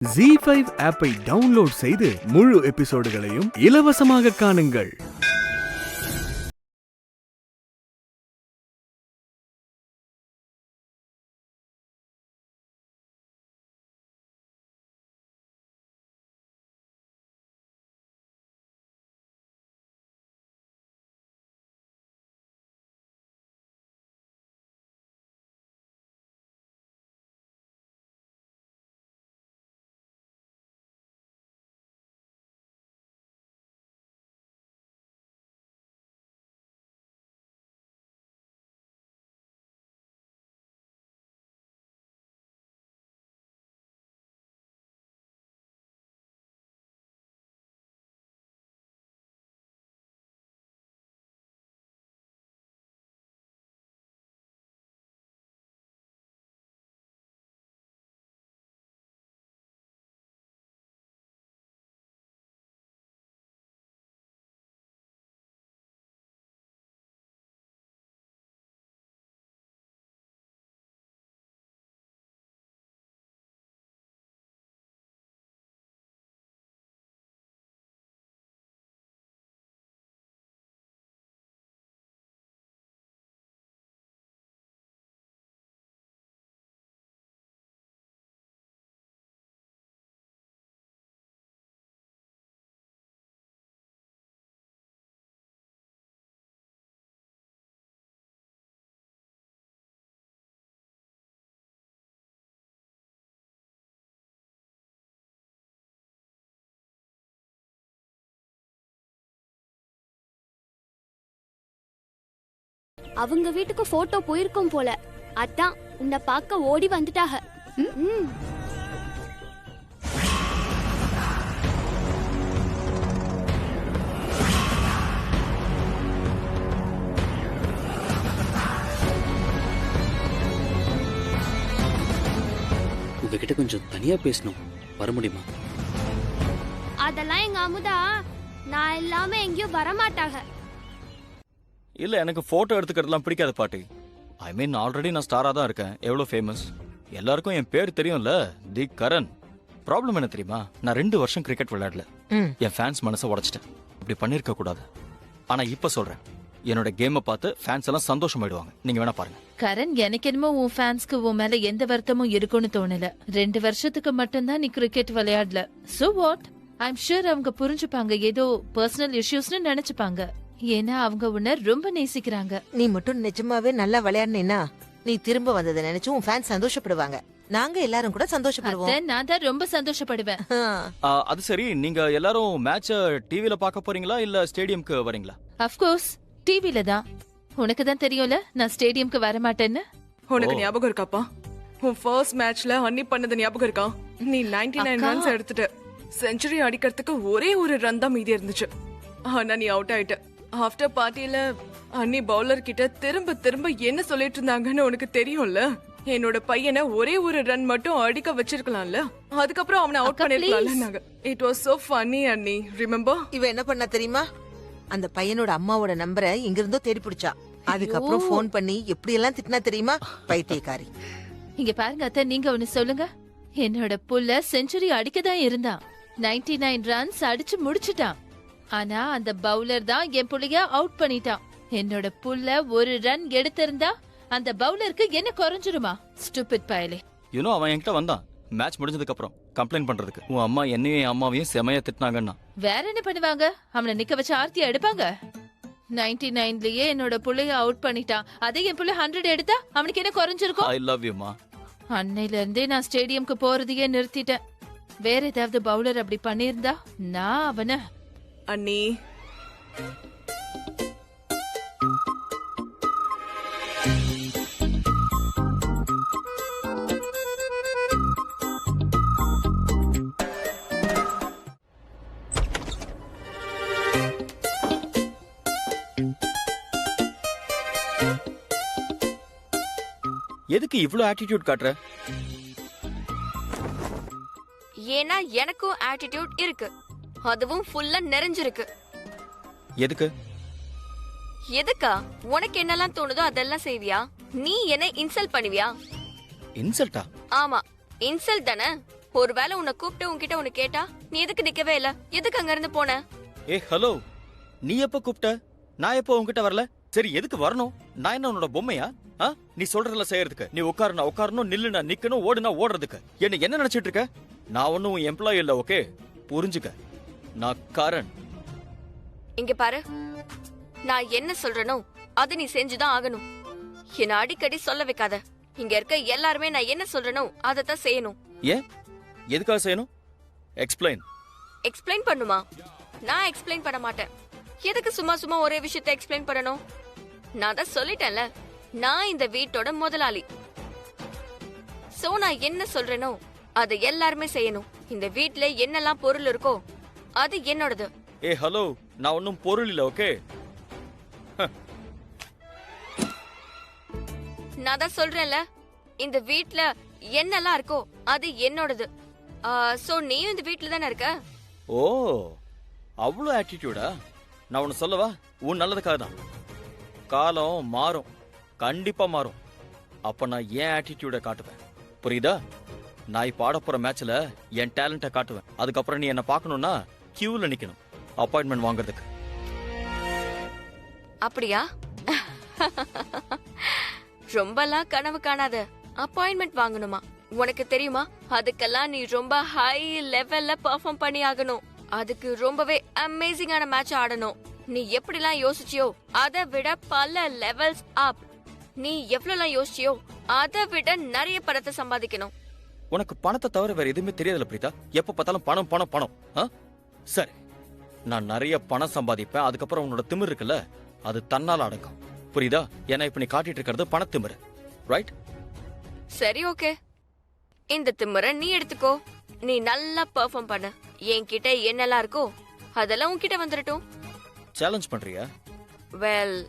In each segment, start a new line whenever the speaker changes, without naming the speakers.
ZEE5 ஆப்பை download செய்து முழு எபிசோடுகளையும் இலவசமாக காணுங்கள்.
அவங்க வீட்டுக்கு போட்டோ போயிருக்கும் போல, அதான் உன்னை பார்க்க ஓடி வந்துட்டாக.
உங்ககிட்ட கொஞ்சம் தனியா பேசணும், வர முடியுமா?
அதெல்லாம் எங்க அமுதா நான் இல்லாம எங்கேயும் வரமாட்டாக.
இல்ல, எனக்கு போட்டோ எடுத்துக்கிறதுலாம் பிடிக்காது பாட்டி. ஐ மீன், ஆல்ரெடி நான் ஸ்டாரா தான் இருக்கேன். எவ்வளவு ஃபேமஸ், எல்லாருக்கும் என் பேர் தெரியும்ல, தி கரண். ப்ராப்ளம் என்ன தெரியுமா? நான் 2 வருஷம் கிரிக்கெட் விளையாடல. என் ஃபேன்ஸ் மனசை உடைச்சிட்டேன். இப்படி பண்ணிருக்க கூடாது. ஆனா இப்ப சொல்றேன், என்னோட கேமை பார்த்து ஃபேன்ஸ் எல்லாம் சந்தோஷமாயிடுவாங்க. நீங்க வேணா பாருங்க.
கரண், எனக்கு என்னமோ உன் ஃபேன்ஸ்க்கு உன் மேல எந்த வருத்தமும் இருக்குன்னு தோணல. 2 வருஷத்துக்கு மட்டும்தான் நீ கிரிக்கெட் விளையாடல. So what? ஐம் ஷூர் அவங்க புரிஞ்சுப்பாங்க. ஏதோ பர்சனல் இஷ்யூஸ்னு நினைச்சுப்பாங்க. ஏன்னா அவங்க உன்னை ரொம்ப நேசிக்கிறாங்க.
நீ மட்டும் நிஜமாவே நல்லா விளையாடுனீன்னா நீ திரும்ப வந்ததை நினைச்சு உன் ஃபேன்ஸ் சந்தோஷப்படுவாங்க. நாங்க எல்லாரும் கூட சந்தோஷப்படுவோம்.
நான் தான் ரொம்ப சந்தோஷப்படுவேன்.
அது சரி, நீங்க எல்லாரும் மேட்ச டிவில பார்க்க போறீங்களா இல்ல ஸ்டேடியம்க்கு வரீங்களா?
ஆஃப் கோர்ஸ் டிவில தான். உனக்கு தான் தெரியும்ல நான் ஸ்டேடியம்க்கு வர மாட்டேன்னு.
உனக்கு ஞாபகம் இருக்காப்பா? உன் ஃபர்ஸ்ட் மேட்ச்ல ஹன்னி பண்ணது ஞாபகம் இருக்கா? நீ 99 ரன்ஸ் எடுத்துட்ட. செஞ்சுரி அடிக்கிறதுக்கு ஒரே ஒரு ரன் தான் மீதி இருந்துச்சு. ஆனா நீ அவுட் ஆயிட்ட. ஆஃப்டர் பார்ட்டியில அன்னி பவுலர் கிட்ட திரும்ப திரும்ப என்ன சொல்லிட்டு இருந்தாங்கன்னு உனக்கு தெரியும்ல. என்னோட பையனை ஒரே ஒரு ரன் மட்டும் அடிக்க வச்சிருக்கலாம்ல, அதுக்கப்புறம் அவனை அவுட் பண்ணிருக்கலாம்ல. It was so funny Annie, remember?
இவ என்ன பண்ணா தெரியுமா? அந்த பையனோட அம்மாவோட நம்பரை எங்க இருந்தோ தேடி பிடிச்சா. அதுக்கப்புறம் போன் பண்ணி எப்படி எல்லாம் திட்டினா தெரியுமா? பைத்தியக்காரி.
இங்க பாருங்க அத்தை, நீங்க ஒன்னு சொல்லுங்க. என்னோட புள்ள செஞ்சுரி அடிக்கதான் இருந்தான். 99 ரன்ஸ் அடிச்சு முடிச்சுட்டான். ஆனா அந்த பவுலர் தான் என் புள்ளைய அவுட் பண்ணிட்டான். என்னோட புள்ள ஒரு ரன் எடுத்திருந்தா அந்த பவுலருக்கு என்ன குறைஞ்சிருமா? ஸ்டூபிட் பயலே.
யூனோ, அவன் என்கிட்ட வந்தான் மேட்ச் முடிஞ்சதுக்கு அப்புறம் கம்ப்ளைண்ட் பண்றதுக்கு. உன் அம்மா என்னையும் என் அம்மாவையும் செமையா திட்டினாங்கன்னா.
வேற என்ன பண்ணுவாங்க? அவனை நிக்க வச்சு ஆர்த்தியா எடுப்பாங்க. 99லயே என்னோட புள்ளைய அவுட் பண்ணிட்டான். அதே என் புள்ள 100 எடுத்தா அவனுக்கு என்ன குறைஞ்சிருக்கும்?
ஐ லவ் யூ மா.
அன்னையில இருந்தே நான் ஸ்டேடியம்க்கு போறதையே நிறுத்திட்டேன். வேற ஏதாவது பவுலர் அப்படி பண்ணிருந்தா நான் அவனை.
அண்ணி,
எதுக்கு இவ்ளோ ஆட்டிடியூட் காட்டுற?
ஏன்னா எனக்கும் ஆட்டிடியூட் இருக்கு, அதுவும் ஃபுல்லா நிறைஞ்சிருக்கு.
எதுக்கு?
எதுக்கா? உனக்கு என்னெல்லாம் தோணுதோ அதெல்லாம் செய்வியா? நீ என்ன இன்சல்ட் பண்ணுவியா?
இன்சல்ட்டா?
ஆமா, இன்சல்ட் தானே.
ஒருவேளை உன்னை கூப்பிட்டு உன்கிட்ட உன்னை கேட்டா நீ எதுக்கு நிக்கவே இல்ல? எதுக்கு அங்க இருந்து போன?
ஏ ஹலோ, நீ எப்ப கூப்பிட்ட? நான் எப்போ உன்கிட்ட வரல? சரி, எதுக்கு வரணும்? நான் என்ன உன்னோட பொம்மையா? நீ சொல்றதுல செய்யறதுக்கு? நீ உட்காருனா உட்காரணும், நில்லுனா நிக்கணும், ஓடுனா ஓடுறதுக்கு. என்ன நினைச்சிட்டு இருக்க? நான் ஒன்னும் உன் எம்ப்ளாயி இல்ல, ஓகே? புரிஞ்சுக்க, நான் கரண்.
இங்க பாரு, நான் என்ன சொல்றேனோ அது நீ செஞ்சுதான் ஆகணும். என்ன அடிக்கடி சொல்ல வைக்காத. இங்க இருக்க எல்லாருமே நான் என்ன சொல்றேனோ அதத்தான் செய்யணும்.
ஏன்? எதுக்காக செய்யணும்? எக்ஸ்பிளைன்.
எக்ஸ்பிளைன் பண்ணுமா? நான் எக்ஸ்பிளைன் பண்ண மாட்டேன். எதுக்கு சும்மா சும்மா ஒரே விஷயத்தை எக்ஸ்பிளைன் பண்ணணும்? நான் தான் சொல்லிட்டேன்ல, நான் இந்த வீட்டோட முதலாளி. சோ நான் என்ன சொல்றேனோ அதை எல்லாருமே செய்யணும். இந்த வீட்ல என்னெல்லாம் பொருள் இருக்கோ அது என்னோடது.
ஏ ஹலோ, நான் ஒன்னும் பொருள் இல்ல, ஓகே?
நான் தான் சொல்றேன்ல, இந்த வீட்ல என்னெல்லாம் இருக்கோ அது என்னோடது. சோ நீயும் இந்த வீட்ல தானே இருக்க.
ஓ, அவ்வளோ ஆட்டிடியூடா? நான் ஒன்னு சொல்லவா? உன் நல்லதுக்காக தான். காலம் மாறும், கண்டிப்பா மாறும். அப்ப நான் ஏன் ஆட்டிடியூட காட்டுவேன், புரியுதா? நான் இப்ப ஆட போற மேட்ச்ல என் டேலண்ட காட்டுவேன். அதுக்கப்புறம் நீ என்ன பார்க்கணும்னா கியூல நிக்கணும், அப்பாயின்மெண்ட் வாங்குறதுக்கு.
அப்படியா? ரொம்பலாம் கனவு காணாத. அப்பாயின்மெண்ட் வாங்கணுமா? உனக்கு தெரியுமா, அதுக்கெல்லாம் நீ ரொம்ப ஹை லெவல்ல பெர்ஃபார்ம் பண்ணி ஆகணும். அதுக்கு ரொம்பவே அமேசிங்கான மேட்ச் ஆடணும். நீ எப்படிலாம் யோசிச்சியோ அதை விட பல லெவல்ஸ் அப். நீ எவ்வளவுலாம் யோசிச்சியோ அதை விட நிறைய பணத்தை சம்பாதிக்கணும்.
உனக்கு பணத்தை தவிர வேற எதுவுமே தெரியாதுல பிரீதா? எப்ப பார்த்தாலும் பணம் பணம் பணம். சரி, நான் நிறைய பணம் சம்பாதிப்பேன். அதுக்கப்புறம் உன்னோட திமிர் இருக்குல்ல, அது தன்னால அடங்கும், புரியுதா? ஏன்னா இப்ப நீ காட்டிட்டு இருக்கிறது பணத்திமிரு, ரைட்?
சரி, ஓகே. இந்த திமிரை நீ எடுத்துக்கோ. நீ நல்லா பெர்ஃபார்ம் பண்ணு. என்கிட்ட என்னெல்லாம் இருக்கோ அதெல்லாம் உன்கிட்ட வந்துடட்டும்.
சேலஞ்ச் பண்றியா?
வெல்,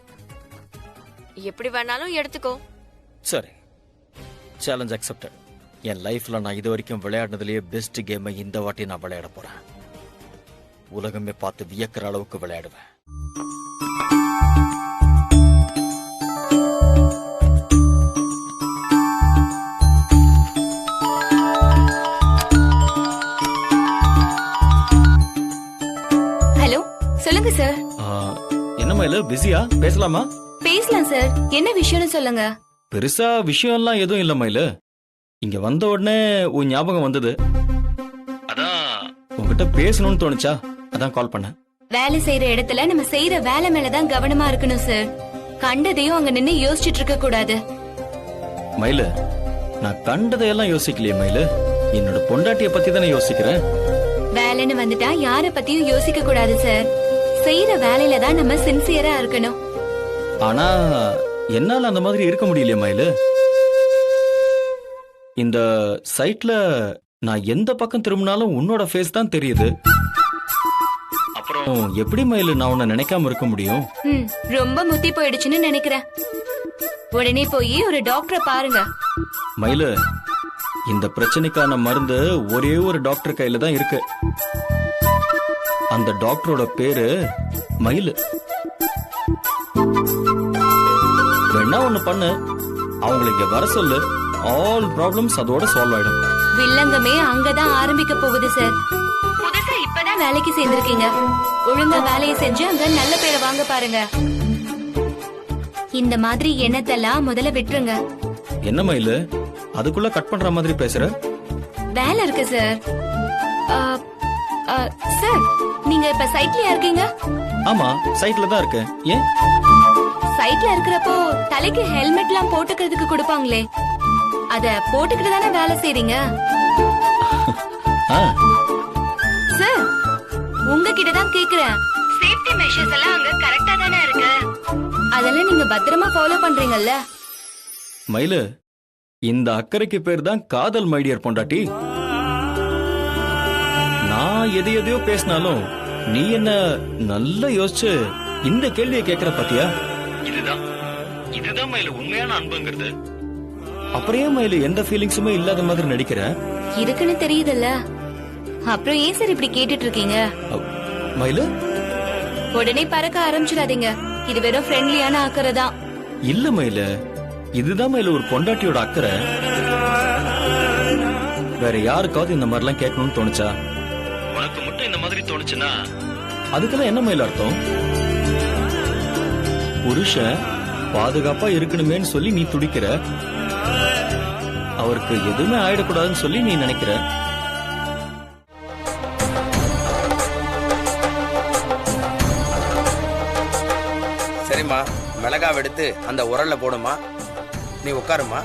எப்படி வேணாலும் எடுத்துக்கோ.
சரி, சேலஞ்ச் அக்செப்டட். என் லைஃப்ல நான் இது வரைக்கும் விளையாடினதுலயே பெஸ்ட் கேமை இந்த வாட்டி நான் விளையாட போறேன். உலகமே பார்த்து வியக்கிற அளவுக்கு விளையாடுவேன்.
ஹலோ, சொல்லுங்க சார்.
என்னம்மா இல்ல, பிஸியா? பேசலாமா?
பேசலாம் சார். என்ன விஷயம்னு சொல்லுங்க.
பெருசா விஷயம்லாம் எதுவும் இல்ல மயிலு. இங்க வந்த உடனே உன் ஞாபகம் வந்தது, அதான் உன்கிட்ட பேசணும்னு தோணுச்சா, அதான் கால் பண்ணேன்.
வேலை செய்யற இடத்துல நம்ம செய்யற வேலை மேலதான் கவனமா இருக்கணும் சார். கண்டதையும் அங்க நின்னு யோசிச்சுட்டு இருக்க கூடாது.
மயிலு, நான் கண்டதையெல்லாம் யோசிக்கலையே மயிலு, என்னோட பொண்டாட்டிய பத்தி தானே யோசிக்கிறேன்.
வேலைன்னு வந்துட்டா யார பத்தியும் யோசிக்க கூடாது சார். செய்யற வேலையில தான் நம்ம சின்சியரா இருக்கணும்.
ஆனா என்னால அந்த மாதிரி இருக்க முடியலையே மயிலு. இந்த சைட்ல நான் எந்த பக்கம் திரும்பினாலும் உன்னோட ஃபேஸ் தான் தெரியுது. அப்புறம் எப்படி மயிலு நான் உன்னை நினைக்காம இருக்க முடியும்?
ரொம்ப முத்தி போயிடுச்சுன்னு நினைக்கிறேன். உடனே போய் ஒரு டாக்டரை பாருங்க.
மயிலு, இந்த பிரச்சனைக்கான மருந்து ஒரே ஒரு டாக்டர் கையில தான் இருக்கு. அந்த டாக்டரோட பேரு மயிலு. வேணா ஒண்ணு பண்ணு, அவங்களை இங்க வர சொல்லு. ஆல் ப்ராப்ளம்ஸ் அதோட சால்வ் ஆயிடும்.
வில்லங்கமே அங்கதான் ஆரம்பிக்க போகுது சார். புதுசா இப்பதான் வேலைக்கு சேர்ந்திருக்கீங்க. ஒழுங்கா வேலையை செஞ்சு அங்க நல்ல பேரை வாங்க பாருங்க. இந்த மாதிரி எண்ணத்தெல்லாம் முதல்ல விட்டுருங்க.
என்ன மயிலு, அதுக்குள்ள கட் பண்ற மாதிரி பேசுற?
வேலை இருக்கு சார். சார், நீங்க இப்ப சைட்லயா இருக்கீங்க?
ஆமா, சைட்ல தான் இருக்கேன். ஏன்?
சைட்ல இருக்கிறப்போ தலைக்கு ஹெல்மெட் எல்லாம் போட்டுக்கிறதுக்கு கொடுப்பாங்களே, அத போட்டுக்கிட்டு தானே வேலை செய்றீங்க. சார், உங்ககிட்ட தான் கேக்குறேன். சேஃப்டி மெஷர்ஸ் எல்லாம் அங்க கரெக்டா தானே இருக்கு? அதெல்லாம் நீங்க பத்திரமா ஃபாலோ பண்றீங்கல்ல?
மயிலு, இந்த அக்கறைக்கு பேர் தான் காதல் மைடியர் பொண்டாட்டி. நான் எதையோ பேசினாலும் நீ என்ன நல்லா யோசிச்சு இந்த கேள்வியை கேட்கிற பாத்தியா? இதுதான் மயிலு உண்மையான அன்புங்கிறது. அப்புறம் ஏன் மயிலு எந்த ஃபீலிங்ஸுமே இல்லாத மாதிரி நடிக்கிற?
இருக்குன்னு தெரியுதுல்ல, அப்புறம் ஏன் சார் இப்படி கேட்டுட்டு இருக்கீங்க?
மயிலு,
உடனே பறக்க ஆரம்பிச்சிடாதீங்க. இது வெறும் ஃப்ரெண்ட்லியான அக்கறை தான்.
இல்ல மயிலு, இதுதான் மயிலு ஒரு பொண்டாட்டியோட அக்கறை. வேற யாருக்காவது இந்த மாதிரிலாம் கேட்கணும்னு தோணுச்சா? உனக்கு மட்டும் இந்த மாதிரி தோணுச்சுன்னா அதுக்கெல்லாம் என்ன மேல அர்த்தம்? புருஷன் பாதுகாப்பா இருக்கணுமேன்னு சொல்லி நீ துடிக்கிற, அவருக்கு எதுவுமே ஆயிடக்கூடாதுன்னு சொல்லி நீ நினைக்கிற.
சரிம்மா, மிளகாவை எடுத்து அந்த உரல்ல போடுமா. நீ உட்காருமா.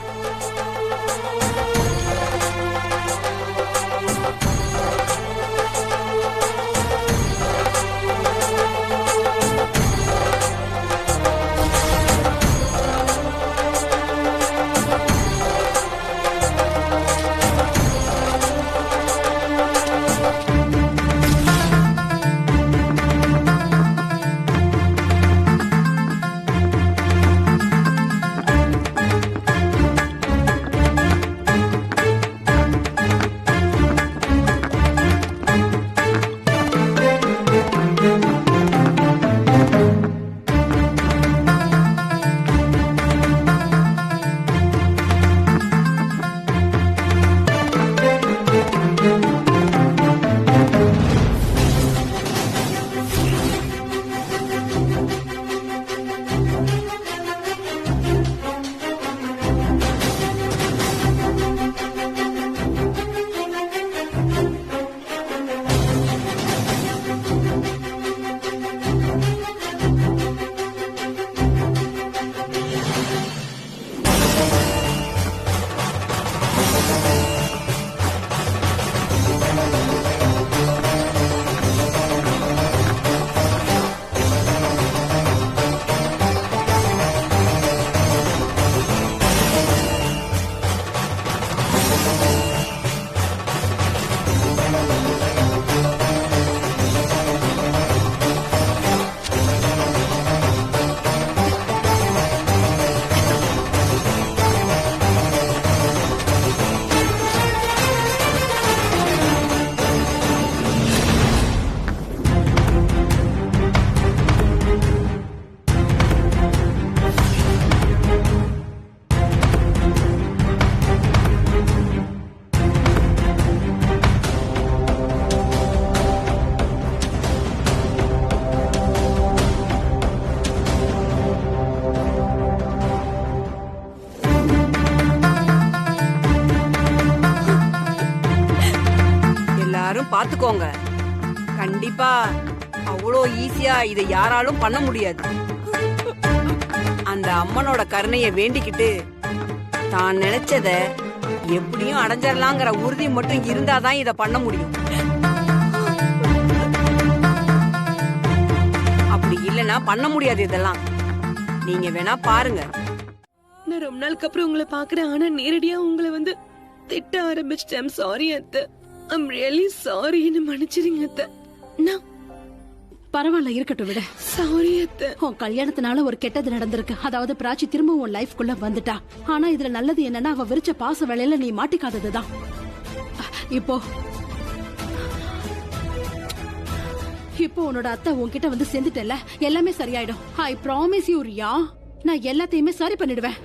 பாத்துக்கோங்க, கண்டிப்பா அவ்வளோ ஈஸியா இதை யாராலும் பண்ண முடியாது. அந்த அம்மனோட கருணையை வேண்டிக்கிட்டு தான் நினைச்சத எப்படியும் அடைஞ்சிடலாங்கிற உறுதி மட்டும் இருந்தாதான் இத பண்ண முடியும். அப்படி இல்லைன்னா பண்ண முடியாது இதெல்லாம். நீங்க வேணா பாருங்க.
நான் ரொம்ப நாளுக்கு அப்புறம் உங்களை பாக்குறேன். ஆனா நேரடியா உங்களை வந்து திட்ட ஆரம்பிச்சிட்டேன். சாரி அத்தை, ஐம் ரியலி சாரி. என்ன மன்னிச்சிருங்க அத்தை. நான்
பரவாயில்ல, இருக்கட்டும், விட.
சாரி அத்தை.
உன் கல்யாணத்தினால ஒரு கெட்டது நடந்திருக்கு. அதாவது பிராச்சி திரும்ப உன் லைஃப்குள்ள வந்துட்டா. ஆனா இதுல நல்லது என்னன்னா அவ விரிச்ச பாச வேலையில நீ மாட்டிக்காததுதான். இப்போ உன்னோட அத்தை உன்கிட்ட வந்து சேர்ந்துட்டல, எல்லாமே சரியாயிடும். ஐ ப்ராமிஸ் யூ ரியா, நான் எல்லாத்தையுமே சரி பண்ணிடுவேன்.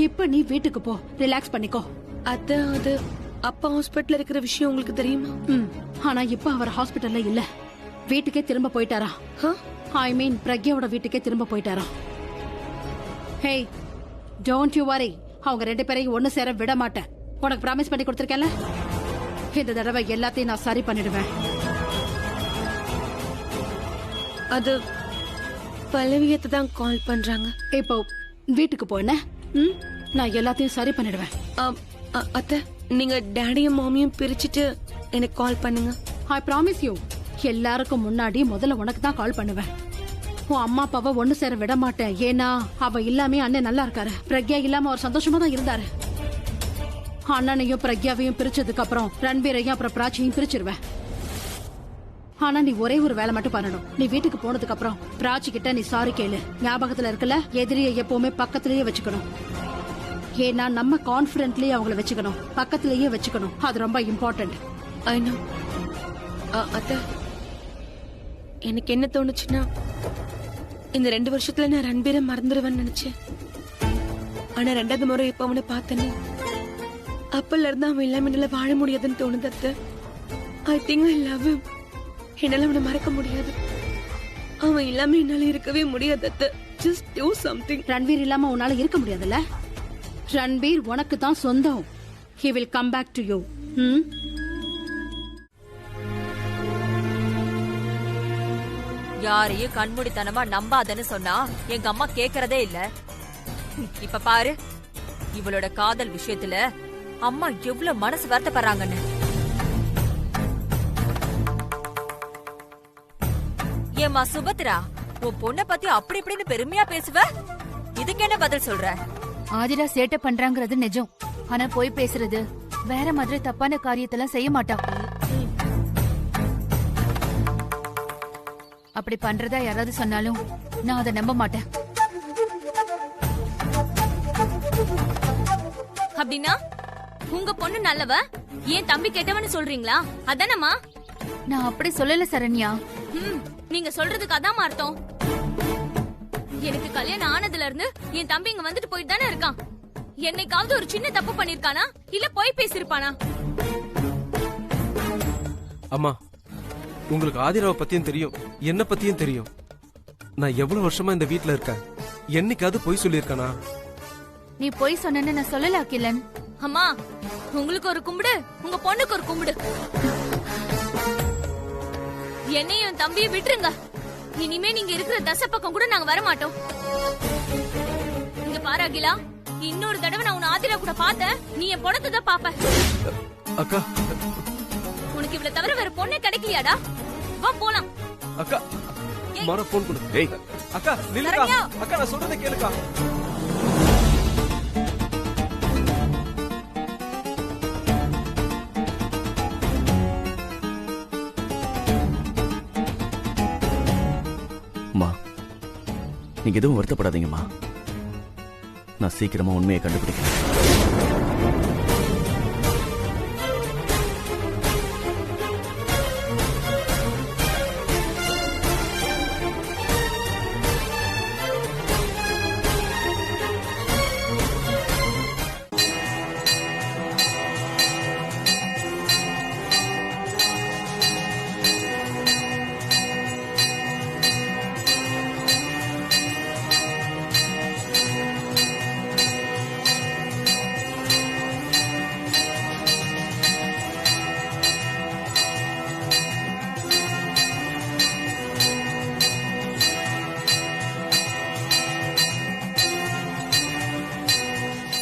இப்ப நீ வீட்டுக்கு போ, ரிலாக்ஸ் பண்ணிக்கோ.
அத்தை, அது அப்பா ஹாஸ்பிட்டல்ல இருக்கிற விஷயம் உங்களுக்கு தெரியுமா?
ஆனா இப்ப அவர் ஹாஸ்பிட்டல்ல இல்ல, வீட்டுக்கே திரும்ப போயிட்டாரா. ஐ மீன் பிரக்யாவோட வீட்டுக்கே திரும்ப போயிட்டாரா. ஹே, டோன்ட் யூ வரி, அவங்க ரெண்டு பேரையும் ஒண்ணு சேர விட மாட்டேன். உனக்கு ப்ராமிஸ் பண்ணி கொடுத்திருக்கேன்ல, இந்த தடவை எல்லாத்தையும் நான் சரி பண்ணிடுவேன்.
அது பல்லவியத்தை தான் கால் பண்றாங்க.
இப்போ வீட்டுக்கு போன நான் எல்லாத்தையும் சரி பண்ணிடுவேன்.
அத்தை, நீங்க டேடியும் மாமியும் பிரிச்சுட்டு எனக்கு கால் பண்ணுங்க.
ஐ ப்ராமிஸ் யூ, எல்லாருக்கும் முன்னாடி முதல்ல உனக்கு தான் கால் பண்ணுவேன். உன் அம்மா அப்பாவை ஒண்ணு சேர விட மாட்டேன். ஏன்னா அவ இல்லாமே அண்ணன் நல்லா இருக்காரு, பிரக்யா இல்லாம அவர் சந்தோஷமா தான் இருந்தாரு. அண்ணனையும் பிரக்யாவையும் பிரிச்சதுக்கு அப்புறம் ரன்பீரையும் அப்புறம் பிராச்சியும் பிரிச்சிருவேன். ஆனா நீ ஒரே ஒரு வேலை மட்டும் பண்ணணும். நீ வீட்டுக்கு போனதுக்கு அப்புறம் பிராச்சி கிட்ட நீ சாரி கேளு. ஞாபகத்துல இருக்கல, எதிரியை எப்பவுமே பக்கத்திலேயே வச்சுக்கணும். ஏன்னா நம்ம கான்பிடன்ட்லயே அவங்கள வச்சுக்கணும், பக்கத்திலேயே வச்சுக்கணும். அது ரொம்ப இம்பார்ட்டன்ட்.
ஐ நோ அத்தை. எனக்கு என்ன தோணுச்சுன்னா, இந்த 2 வருஷத்துல நான் ரன்பீரை மறந்துடுவேன்னு நினைச்சேன். ஆனா 2வது முறை இப்ப அவனை பார்த்தேன்னு அப்பல்ல இருந்து அவன் இல்லாம என்னால வாழ முடியாதுன்னு தோணுது அத்தை. I think I love him. என்னால அவனை மறக்க முடியாது. அவன் இல்லாம என்னால இருக்கவே முடியாது அத்தை. Just do something.
ரன்வீர் இல்லாம உன்னால இருக்க முடியாதுல்ல? ரன்வீர் உனக்கு தான் சொந்தம். He will come back to you.
யாரையும் கண்மூடித்தனமா நம்பாதன்னு சொன்னா எங்க அம்மா கேக்குறதே இல்ல. இப்ப பாரு, இவளோட காதல் விஷயத்துல அம்மா எவ்வளவு மனசு வருத்தப்படுறாங்கன்னு. ஏமா சுபத்ரா, உன் பொண்ண பத்தி அப்படி இப்படின்னு பெருமையா பேசுவ, இதுக்கு என்ன பதில் சொல்ற?
ஆதிரா சேட்டை பண்றாங்கிறது நிஜம். ஆனா போய் பேசுறது வேற மாதிரி தப்பான காரியத்தெல்லாம் செய்ய மாட்டான். அப்படி பண்றதா யாராவது சொன்னாலும் நான் அதை நம்ப மாட்டேன்.
அப்படின்னா உங்க பொண்ணு நல்லவ, ஏன் தம்பி கெட்டவன்னு சொல்றீங்களா? அதானம்மா?
நான் அப்படி சொல்லல சரண்யா.
நீங்க சொல்றதுக்கு அதான் அர்த்தம். எனக்கு கல்யாணம் ஆனதுல இருந்து என் தம்பி இங்க வந்துட்டு போயிட்டு தானே இருக்கான். என்னைக்காவது ஒரு சின்ன தப்பு பண்ணிருக்கானா, இல்ல போய் பேசிருப்பானா?
அம்மா, உங்களுக்கு ஆதிராவை பத்தியும் தெரியும், என்ன பத்தியும் தெரியும். நான் எவ்வளவு வருஷமா இந்த வீட்ல இருக்கேன். என்னைக்காவது பொய் சொல்லிருக்கானா?
நீ பொய் சொன்னேன்னு நான் சொல்லல அகிலன்.
அம்மா, உங்களுக்கு ஒரு கும்பிடு, உங்க பொண்ணுக்கு ஒரு கும்பிடு. என்னையும் தம்பியை விட்டுருங்க. இனிமே நீங்க இருக்கிற தசை பக்கம் கூட நாங்க வர மாட்டோம். இங்க பாரு அகிலா, இன்னொரு தடவை நான் உன் ஆதிரா கூட பார்த்தேன், நீ என் பொண்ணத்தை தான் பாப்ப.
அக்கா,
உனக்கு இவ்வளவு தவிர வேற பொண்ணே கிடைக்கலையாடா? வா போலாம்.
அக்கா, மர போன் கொடு. ஏய் அக்கா, நில்லுடா. அக்கா, நான் சொல்றதை கேளுக்கா.
அம்மா, நீங்க எதுவும் வருத்தப்படாதீங்கம்மா. நான் சீக்கிரமா உண்மையை கண்டுபிடிக்கிறேன்.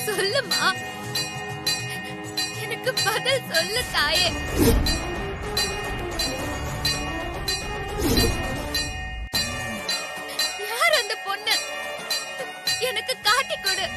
சொல்லுமா, எனக்கு பதில் சொல்லு தாயே. யார் அந்த பொண்ணு? எனக்கு காட்டி கொடு.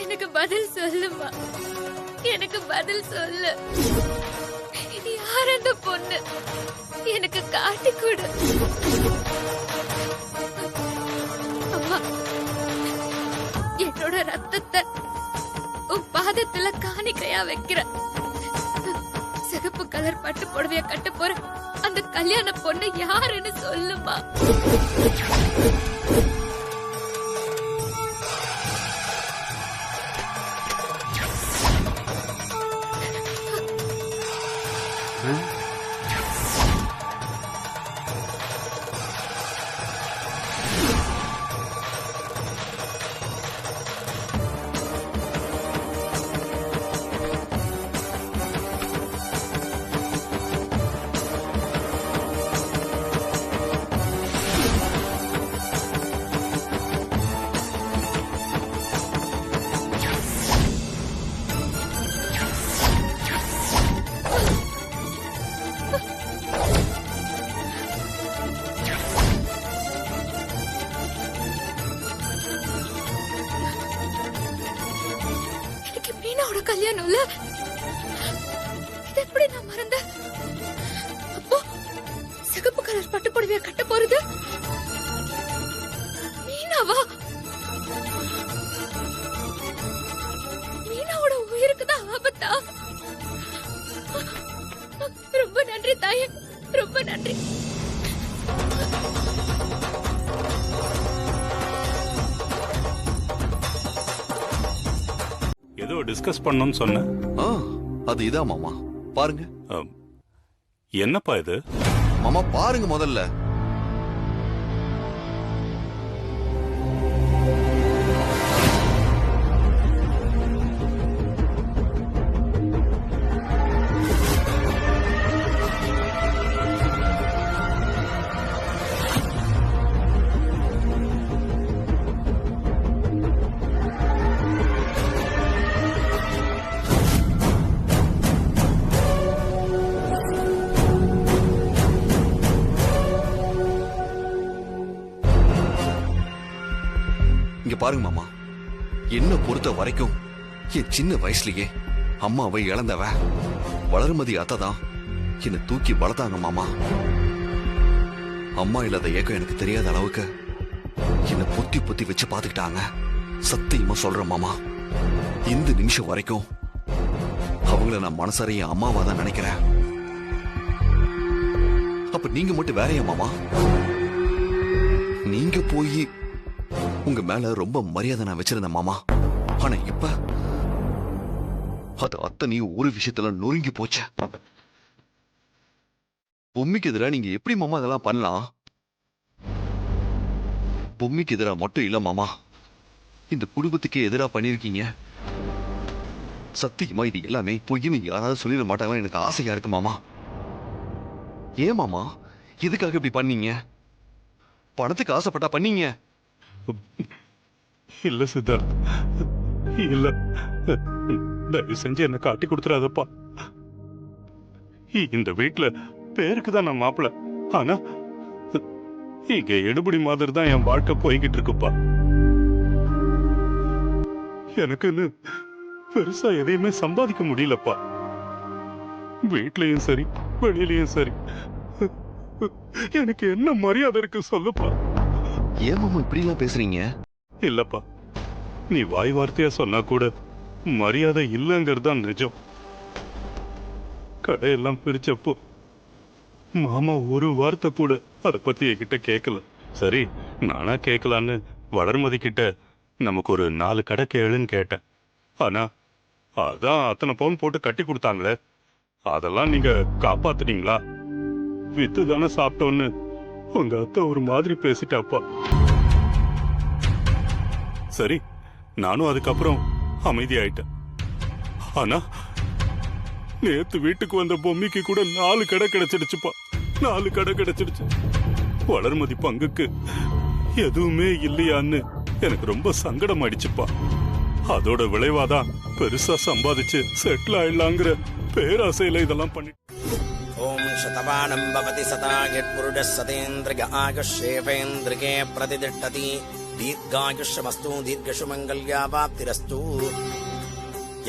எனக்கு பதில் சொல்லுமா, எனக்கு பதில் சொல்லு. யார் அந்த பொண்ணு? எனக்கு காட்டி கொடு. அம்மா, என்னோட ரத்தத்தை உன் பாதத்துல காணிக்கையா வைக்கிற. சிகப்பு கலர் பட்டு புடவைய கட்ட போற அந்த கல்யாண பொண்ணு யாருன்னு சொல்லுமா. கல்யாணம் இல்ல, இது எப்படி நான் மறந்தேன்? அப்போ சிகப்பு
கலர் பட்டு புடவைய கட்ட போறது மீனாவா? மீனாவோட உயிருக்கு தான் ஆபத்தா? ரொம்ப நன்றி தாயே, ரொம்ப நன்றி.
ஏதோ டிஸ்கஸ் பண்ணணும்னு சொன்னேன்.
அது இதான் மாமா, பாருங்க.
என்னப்பா இது
மாமா? பாருங்க முதல்ல. இங்க பாருங்க மாமா, என்ன பொறுத்த வரைக்கும் என் சின்ன வயசுலயே அம்மாவை இழந்தவ வளர்மதி அத்தை தான் என்ன தூக்கி வளர்த்தாங்க மாமா. அம்மா இல்லாத ஏக்கம் எனக்கு தெரியாத அளவுக்கு என்ன பொத்தி பொத்தி வச்சு பாத்துக்கிட்டாங்க. சத்தியமா சொல்றேன் மாமா, இந்த நிமிஷம் வரைக்கும் அவங்கள நான் மனசாரைய அம்மாவா தான் நினைக்கிறேன். அப்ப நீங்க மட்டும் வேறையா மாமா? நீங்க போய் உங்க மேல ரொம்ப மரியாதை நான் வச்சிருந்தேன் மாமா. ஆனா இப்ப அது அத்தனை ஒரு விஷயத்துல நொறுங்கி போச்சு. பொம்மிக்கு எதிராக நீங்க எப்படி மாமா இதெல்லாம் பண்ணலாம்? பொம்மிக்கு எதிராக மட்டும் இல்ல மாமா, இந்த குடும்பத்துக்கே எதிராக பண்ணிருக்கீங்க. சத்தியமா இது எல்லாமே பொய்ன்னு யாராவது சொல்லிட மாட்டாங்களா? எனக்கு ஆசையா இருக்கு மாமா. ஏன் மாமா எதுக்காக இப்படி பண்ணீங்க? பணத்துக்கு ஆசைப்பட்டா பண்ணீங்க?
இல்ல சித்தார்த், இல்ல. தயவு செஞ்சு என்ன காட்டி கொடுத்துறாதப்பா. இந்த வீட்டுல பேருக்கு தான் நான் மாப்பிள்ள, ஆனா இங்க எடுபடி மாதிரி தான் என் வாழ்க்கை போய்கிட்டு இருக்குப்பா. எனக்குன்னு பெருசா எதையுமே சம்பாதிக்க முடியலப்பா. வீட்லயும் சரி வெளியிலயும் சரி எனக்கு என்ன மரியாதை இருக்கு சொல்லுப்பா.
ஏன் மாமா இப்படி எல்லாம் பேசுறீங்க?
இல்லப்பா, நீ வாய் வார்த்தையா சொன்னா கூட மரியாதை இல்லைங்கிறது தான் நிஜம். கடையெல்லாம் பிரிச்சப்போ மாமா ஒரு வார்த்தை கூட அதை பத்தி என்கிட்ட கேட்கல. சரி, நானா கேட்கலான்னு வளர்மதி கிட்ட நமக்கு ஒரு 4 கடை கேளுன்னு கேட்டேன். ஆனா அதான் அத்தனை பவுன் போட்டு கட்டி கொடுத்தாங்களே, அதெல்லாம் நீங்க காப்பாத்துனீங்களா? வித்து தானே சாப்பிட்டோன்னு உங்க அத்தை ஒரு மாதிரி பேசிட்டாப்பா. சரி, நானும் அதுக்கப்புறம் அமைதியாயிட்டேன். ஆனா நேத்து வீட்டுக்கு வந்த பொம்மிக்கு கூட 4 கடை கிடைச்சிடுச்சுப்பா. 4 கடை கிடைச்சிடுச்சு. வளர்மதி பங்குக்கு எதுவுமே இல்லையான்னு எனக்கு ரொம்ப சங்கடம் ஆயிடுச்சுப்பா. அதோட விளைவாதான் பெருசா சம்பாதிச்சு செட்டில் ஆயிடலாங்கிற பேராசையில இதெல்லாம் பண்ணி.
ஓம் சதவானம் பவதி சதாயத் புருடः சதேந்திரிய ஆயுஷ்யேவேந்திரிகே பிரதிதிஷ்டதி தீர்காயுஷ்யமஸ்து தீர்க்கசுமங்கல்யாவாப்திரஸ்து.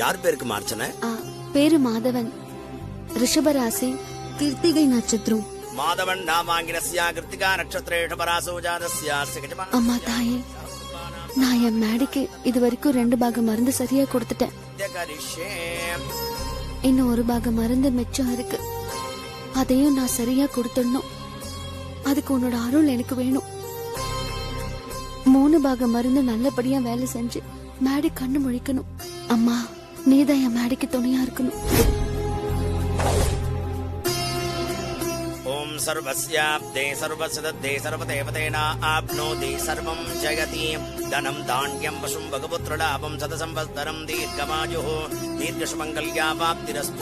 யார் பேருக்கு மார்ச்சனை?
பேரு மாதவன், ரிஷபராசி, கிருத்திகை நட்சத்திரம்.
மாதவன் நாமாங்கிரஸ்யா கிருத்திகா நட்சத்திரேஷ பராசோ ஜாதஸ்யா.
அம்மா தாயே, நான் என் மேடைக்கு இது வரைக்கும் 2 பாகம் மருந்து சரியா கொடுத்துட்டேன். இன்னும் 1 பாகம் மருந்து மிச்சம் இருக்கு. அதையும் நான் சரியா கொடுத்துடணும். அதுக்கு உன்னோட அருள் எனக்கு வேணும். 3 பாகம் மருந்து நல்லபடியா வேலை செஞ்சு மேடை கண்ணு முழிக்கணும். அம்மா, நீதான் என் மேடைக்கு துணையா இருக்கணும்.
ஓம் சர்வஸ்யாப்தே சர்வசிதத்தே சர்வதேவதேனா ஆப்னோதி சர்வம் ஜெயதி. தனம் தானியம் பசும் பகபுத்ரலாபம் சதசம்பத்சரம் தீர்க்கமாயுः தீர்க்கசுமங்கல்யாவாப்திரஸ்து.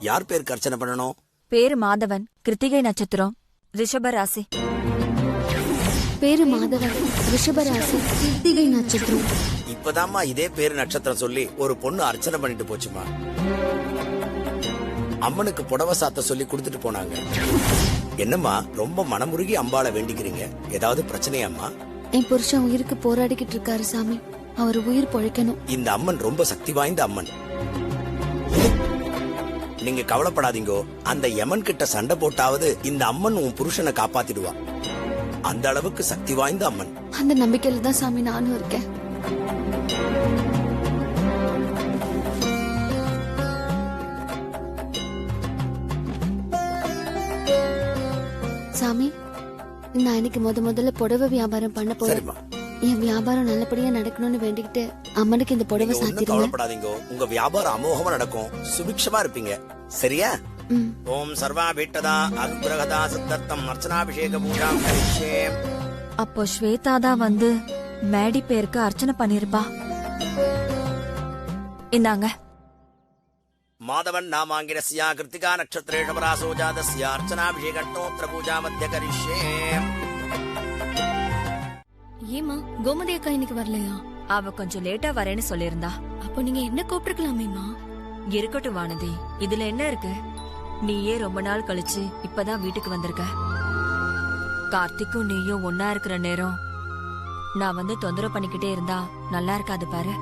யார் பேருக்கு அர்ச்சனை பண்ணணும்?
பேரு மாதவன், கிருத்திகை நட்சத்திரம், ரிஷப ராசி.
பேரு மாதவன், ரிஷபராசி, கிருத்திகை நட்சத்திரம்.
இப்பதாம்மா இதே பேரு நட்சத்திரம் சொல்லி ஒரு பொண்ணு அர்ச்சனை பண்ணிட்டு போச்சுமா. அம்மனுக்கு புடவை சாத்த சொல்லி கொடுத்துட்டு போனாங்க. என்னம்மா ரொம்ப மனமுருகி அம்பாளை வேண்டிக்கிறீங்க? ஏதாவது பிரச்சனையாம்மா?
என் புருஷன் உயிருக்கு போராடிக்கிட்டு இருக்காரு சாமி. அவர் உயிர் பொழைக்கணும்.
இந்த அம்மன் ரொம்ப சக்தி வாய்ந்த அம்மன். நீங்க கவலைப்படாதீங்கோ. அந்த யமன் கிட்ட சண்டை போட்டாவது இந்த அம்மன் உன் புருஷனை காப்பாத்திடுவா. அந்த அளவுக்கு சக்தி வாய்ந்த அம்மன்.
அந்த நம்பிக்கையில தான் சாமி நானும் இருக்கேன். சாமி, நான் இன்னைக்கு முதல்ல புடவை வியாபாரம் பண்ண போறேன். என் வியாபாரம் நல்லபடியா நடக்கணும்னு வேண்டிக்கிட்டு அம்மனுக்கு இந்த புடவை சாத்திடுங்க.
கவலைப்படாதீங்க, உங்க வியாபாரம் அமோகமா நடக்கும். சுபிக்ஷமா இருப்பீங்க. சரியா? ஓம் சர்வாபீட்டதா அனுகிரகதா சித்தர்த்தம் அர்ச்சனாபிஷேக பூஜாம் கரிஷ்யே.
அப்போ ஸ்வேதா தான் வந்து மேடி பேருக்கு அர்ச்சனை பண்ணிருப்பா. இந்தாங்க.
மாதவன் நாமாங்கிரஸ்யா கிருத்திகா நட்சத்திரேஷ பராசோ ஜாதஸ்ய அர்ச்சனாபிஷேகட்டோத்திர பூஜா மத்திய கரிஷ்யே.
ஏமா கோமதி அக்கா இன்னைக்கு வரலையா?
அவ கொஞ்சம் லேட்டா வரேன்னு சொல்லிருந்தா.
அப்போ நீங்க என்ன கூப்பிட்டுருக்கலாமேமா?
இருக்கட்டும் வானதி, இதுல என்ன இருக்கு? நீயே ரொம்ப நாள் கழிச்சு இப்பதான் வீட்டுக்கு வந்திருக்க. கார்த்திக்கும் நீயும் ஒன்னா இருக்கிற நேரம் நான் வந்து தொந்தரவு பண்ணிக்கிட்டே இருந்தா நல்லா இருக்காது பாரு.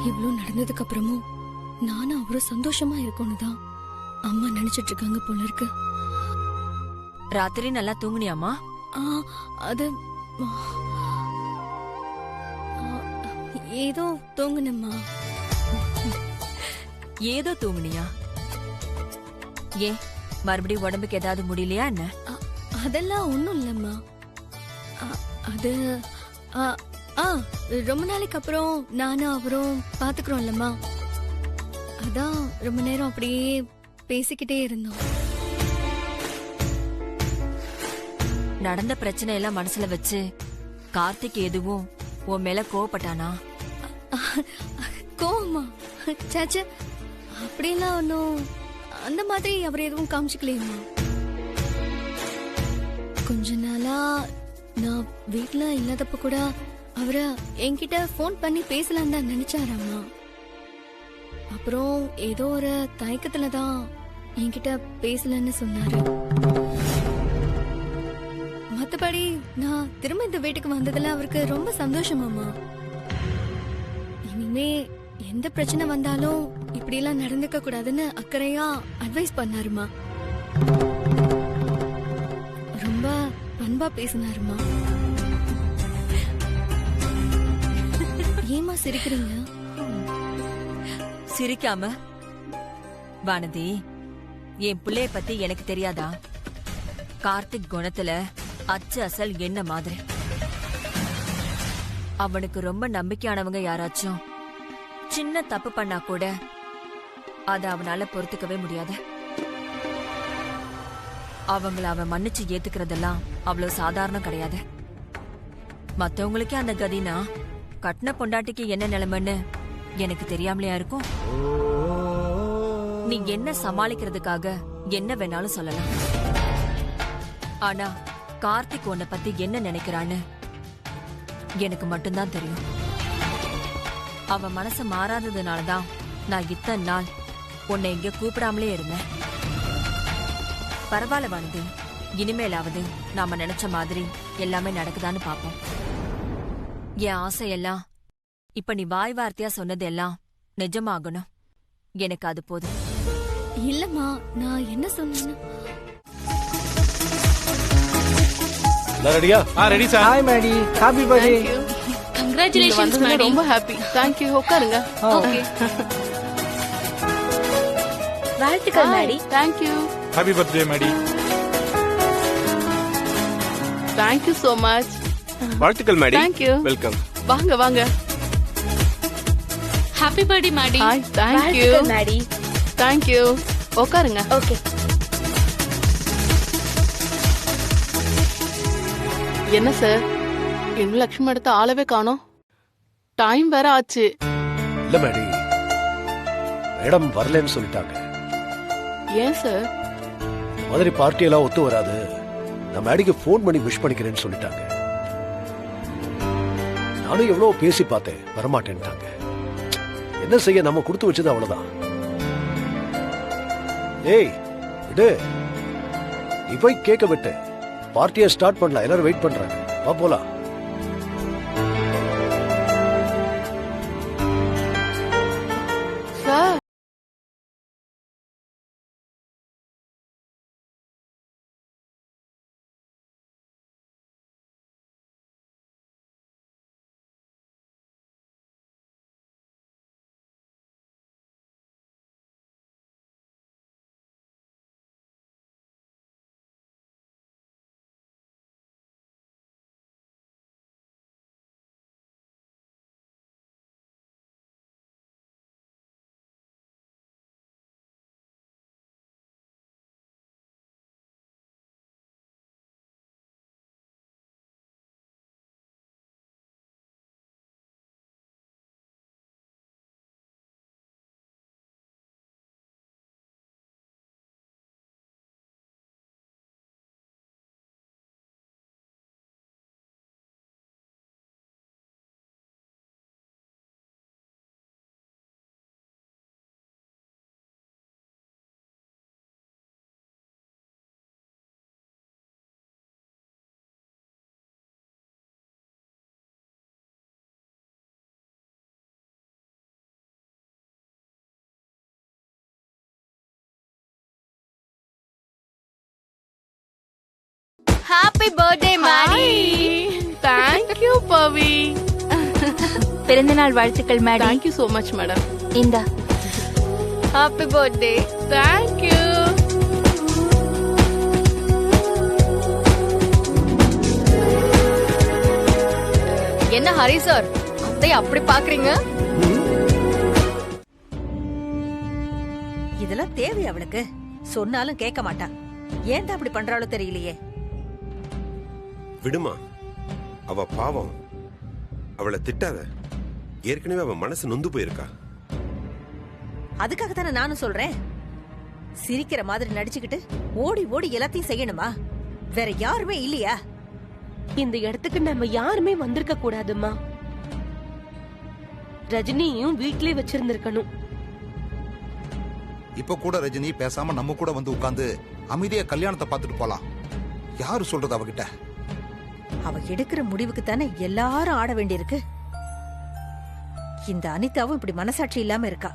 இவ்ளோ நடந்ததுக்கு அப்புறமும் நானும் அவரும் சந்தோஷமா இருக்கணும் தான் அம்மா நினைச்சிட்டு இருக்காங்க போல இருக்கு.
ராத்திரி நல்லா தூங்குனியாமா?
அது ஏதோ தூங்குனம்மா.
ஏதோ தூங்குனியா? ஏன் மறுபடியும் உடம்புக்கு ஏதாவது முடியலையா என்ன?
அதெல்லாம் ஒண்ணும் இல்லம்மா. அது ரொம்ப நாளைக்கு அப்புறம் நானும் அவரும் பாத்துக்கிறோம்லம்மா. அதான் ரொம்ப நேரம் அப்படியே பேசிக்கிட்டே இருந்தோம்.
நடந்த பிரச்சனை எல்லாம் மனசுல வச்சு கார்த்திக் எதுவும் உன் மேல கோவப்பட்டானா?
கோவமா? சாச்சா, அப்படியெல்லாம் ஒன்னும் அந்த மாதிரி அவர் எதுவும் காமிச்சுக்கலையுமா. கொஞ்ச நாளா நான் வீட்டுல இல்லாதப்ப கூட அவரை என்கிட்ட போன் பண்ணி பேசலாம் தான் நினைச்சாராமா. அப்புறம் ஏதோ ஒரு தயக்கத்துலதான் என்கிட்ட பேசலன்னு சொன்னாரு. மத்தபடி நான் திரும்ப இந்த வீட்டுக்கு வந்ததுல அவருக்கு ரொம்ப சந்தோஷமாமா. இனிமே எந்த பிரச்சனை வந்தாலும் இப்படி எல்லாம் நடந்துக்க கூடாதுன்னு அக்கறையா அட்வைஸ் பண்ணாருமா. ரொம்ப பண்பா பேசினாருமா. ஏமா சிரிக்கிறீங்க?
சிரிக்காம வானதி, என் பிள்ளைய பத்தி எனக்கு தெரியாதா? கார்த்திக் குணத்துல அச்சு அசல் என்ன மாதிரி. அவனுக்கு ரொம்ப நம்பிக்கையானவங்க யாராச்சும் சின்ன தப்பு பண்ணா கூட அத அவனால பொறுத்துக்கவே முடியாது. அவங்கள அவன் மன்னிச்சு ஏத்துக்கிறதெல்லாம் அவ்வளவு சாதாரணம் கிடையாது. மத்தவங்களுக்கே அந்த கதினா கட்டின பொண்டாட்டிக்கு என்ன நிலைமைன்னு எனக்கு தெரியாமலையா இருக்கும்? நீ என்ன சமாளிக்கிறதுக்காக என்ன வேணாலும் சொல்லலாம். ஆனா கார்த்திக் உன்னை பத்தி என்ன நினைக்கிறான்னு எனக்கு மட்டும்தான் தெரியும். அவன் மனசு மாறாததுனாலதான் நான் இத்தனை நாள் உன்னை இங்க கூப்பிடாமலே இருந்தேன். பரவாயில்ல வானதி, இனிமேலாவது நாம நினைச்ச மாதிரி எல்லாமே நடக்குதான்னு பாப்போம். என் ஆசையெல்லாம் இப்ப நீ வாய் வார்த்தையா சொன்னது எல்லாம் நிஜமாகணும். எனக்கு அது போதும்.
இல்லம்மா, நான் என்ன சொன்னேன்னு.
ரெடியா? Ready sir. Hi Maddy, happy birthday.
Congratulations Maddy. ரொம்ப ஹாப்பி. Thank you. உட்காருங்க. ஓகே.
வாழ்த்துக்கள் Maddy.
Thank you.
Happy birthday Maddy.
Thank you so much.
வாழ்த்துக்கள் மேடி.
Thank you.
வெல்கம்.
வாங்க வாங்க.
Happy birthday Maddy.
Hi, thank you.
Maddy.
Thank you. உட்காருங்க.
Okay.
என்ன sir, இன்னும் லட்சுமி எடுத்த ஆளவே காணோம். டைம் வேற ஆச்சு.
இல்ல மேடி, மேடம் வரலன்னு சொல்லிட்டாங்க.
ஏன் சார்?
மாதிரி பார்ட்டி எல்லாம் ஒத்து வராது, நான் மேடிக்கு ஃபோன் பண்ணி விஷ் பண்ணிக்கிறேன்னு சொல்லிட்டாங்க. நானும் எவ்வளவு பேசி பார்த்தேன், வரமாட்டேன்ட்டாங்க. என்ன செய்ய, நம்ம கொடுத்து வச்சது அவ்வளவுதான். ஏய் விடு, நீ போய் கேட்க விட்டு பார்ட்டியை ஸ்டார்ட் பண்ணலாம். எல்லாரும் வெயிட் பண்றாங்க, வா போலாம்.
Sir
happy birthday Maddy.
Thank you Pavi.
பிறந்தநாள் வாழ்த்துக்கள் madam.
Thank you so much madam.
இந்தா.
Happy birthday.
Thank you.
என்ன ஹரி சார் அத்தை அப்படி பாக்குறீங்க?
இதெல்லாம் தேவை அவளுக்கு? சொன்னாலும் கேட்க மாட்டா. ஏன்டா அப்படி பண்றாளோ தெரியலையே.
விடுமா, அவ பாவம், அவளை திட்டாத. ஏற்கனவே அவ மனசு நொந்து போயிருக்கா.
அதுக்காக தானே நானும் சொல்றேன். சிரிக்கிற மாதிரி நடிச்சுக்கிட்டு ஓடி ஓடி எல்லாத்தையும் செய்யணுமா? வேற யாருமே இல்லையா?
இந்த இடத்துக்கு நம்ம யாருமே வந்திருக்க கூடாதுமா. ரஜினியும் வீட்லயே வச்சிருந்திருக்கணும்.
இப்ப கூட ரஜினி பேசாம நம்ம கூட வந்து உட்கார்ந்து அமைதியா கல்யாணத்தை பார்த்துட்டு போலாம். யாரு சொல்றது அவகிட்ட?
அவ எடுக்கிற முடிவுக்கு தானே எல்லாரும் ஆட வேண்டியிருக்கு. இந்த அனிதாவும் இப்படி மனசாட்சி இல்லாம இருக்கா.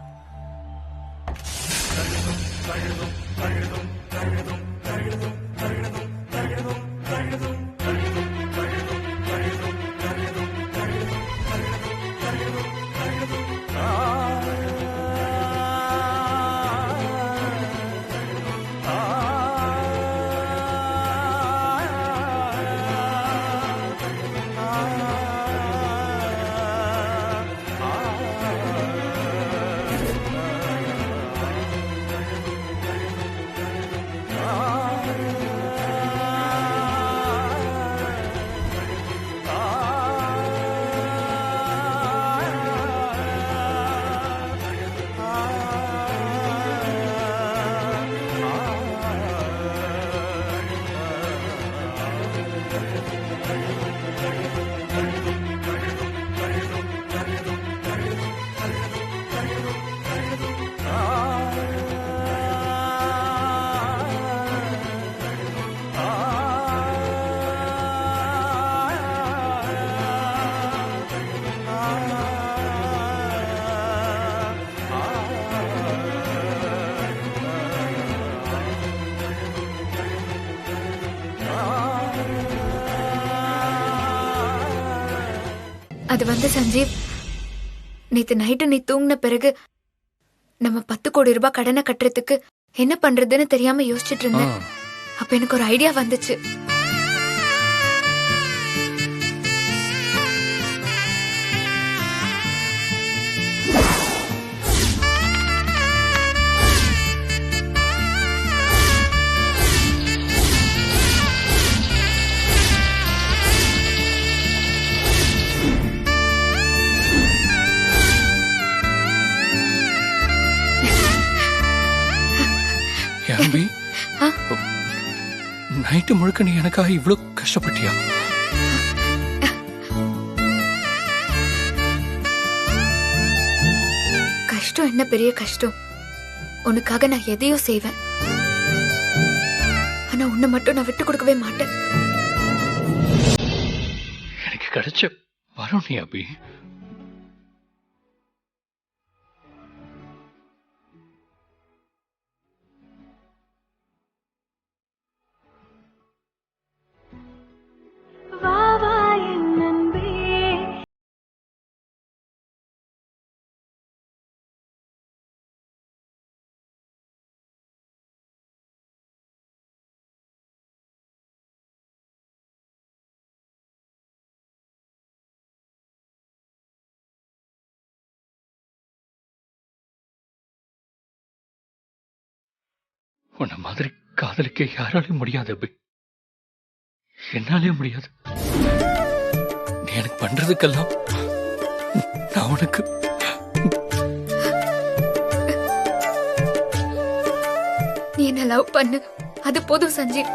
அது வந்து சஞ்சீவ், நேத்து நைட்டு நீ தூங்கின பிறகு நம்ம 10 கோடி ரூபாய் கடனை கட்டுறதுக்கு என்ன பண்றதுன்னு தெரியாம யோசிச்சுட்டு இருந்தேன். அப்ப எனக்கு ஒரு ஐடியா வந்துச்சு.
அபி நைட்டு முழுக்க நீ எனக்காக இவ்வளவு கஷ்டப்பட்டியா?
கஷ்டம் என்ன பெரிய கஷ்டம்? உனக்காக நான் எதையும் செய்வேன். ஆனா உன்னை மட்டும் நான் விட்டு கொடுக்கவே மாட்டேன்.
எனக்கு கிடைச்ச வரும் நீ அபி. உன்ன மாதிரி காதலிக்க யாராலையும் முடியாது அபி. என்னாலே முடியாது. நீ எனக்கு பண்றதுக்கெல்லாம் நான் உனக்கு
நீ என்ன லவ் பண்ணு, அது போதும் சஞ்சீவ்.